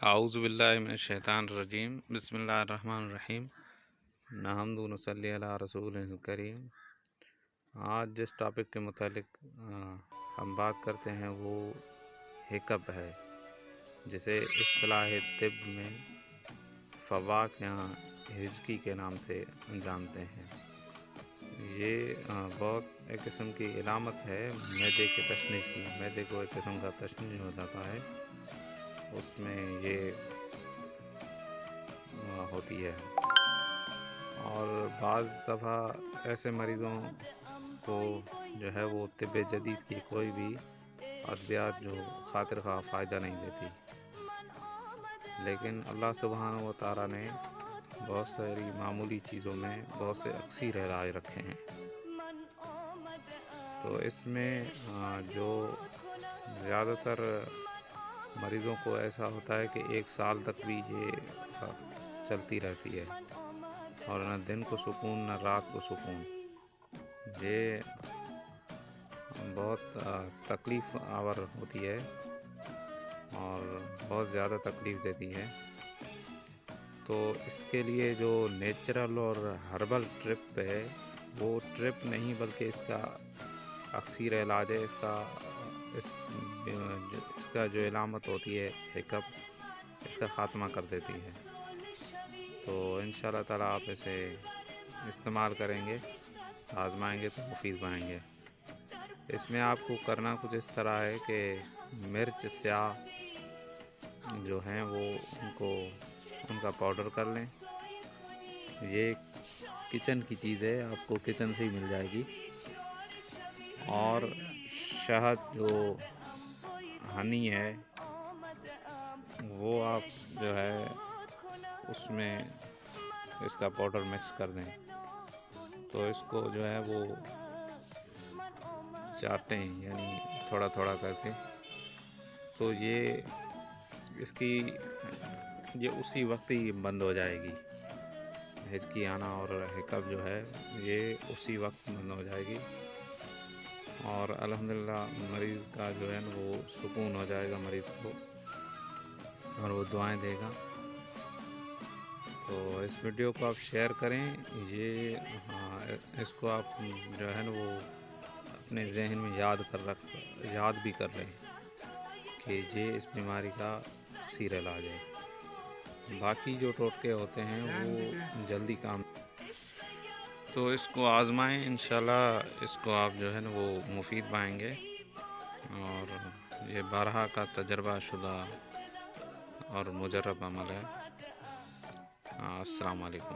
اعوذ باللہ من الشیطان الرجیم، بسم اللہ الرحمن الرحیم، نحمد و نصلی علی رسول الکریم۔ آج جس ٹاپک کے متعلق ہم بات کرتے ہیں وہ ہیکپ ہے، جسے اصطلاح طب میں فواق یا ہجکی کے نام سے جانتے ہیں۔ یہ بہت ایک قسم کی علامت ہے معدے کے تشنج کی۔ معدے کو ایک قسم کا تشنج ہو جاتا ہے، اس میں یہ ہوتی ہے، اور بعض دفعہ ایسے مریضوں کو جو ہے وہ طب جدید کی کوئی بھی ادویات جو خاطر خواہ فائدہ نہیں دیتی، لیکن اللہ سبحانہ و تعالیٰ نے بہت ساری معمولی چیزوں میں بہت سے اکثیر علاج رکھے ہیں۔ تو اس میں جو زیادہ تر مریضوں کو ایسا ہوتا ہے کہ 1 سال تک بھی یہ چلتی رہتی ہے، اور نہ دن کو سکون نہ رات کو سکون۔ یہ بہت تکلیف آور ہوتی ہے اور بہت زیادہ تکلیف دیتی ہے۔ تو اس کے لیے جو نیچرل اور ہربل ٹرپ ہے، وہ ٹرپ نہیں بلکہ اس کا اکثیر علاج ہے۔ اس کا جو علامت ہوتی ہے ہیکپ، اس کا خاتمہ کر دیتی ہے۔ تو انشاءاللہ تعالیٰ آپ اسے استعمال کریں گے، آزمائیں گے تو مفید پائیں گے۔ اس میں آپ کو کرنا کچھ اس طرح ہے کہ مرچ سیاہ جو ہیں وہ ان کا پاؤڈر کر لیں۔ یہ کچن کی چیز ہے، آپ کو کچن سے ہی مل جائے گی۔ اور شہد جو ہنی ہے وہ آپ جو ہے اس میں اس کا پاؤڈر مکس کر دیں، تو اس کو جو ہے وہ چاٹیں، یعنی تھوڑا تھوڑا کر کے۔ تو یہ اسی وقت ہی بند ہو جائے گی، ہچکی آنا اور ہیکپ جو ہے یہ اسی وقت بند ہو جائے گی، اور الحمدللہ مریض کا جو ہے وہ سکون ہو جائے گا مریض کو، اور وہ دعائیں دے گا۔ تو اس ویڈیو کو آپ شیئر کریں، اس کو آپ جو ہے نا وہ اپنے ذہن میں یاد بھی کر لیں کہ یہ اس بیماری کا اکثیر علاج ہے۔ باقی جو ٹوٹکے ہوتے ہیں وہ جلدی کام، تو اس کو آزمائیں، انشاءاللہ اس کو آپ جو ہے نا وہ مفید پائیں گے، اور یہ بارہا کا تجربہ شدہ اور مجرب عمل ہے۔ السلام علیکم۔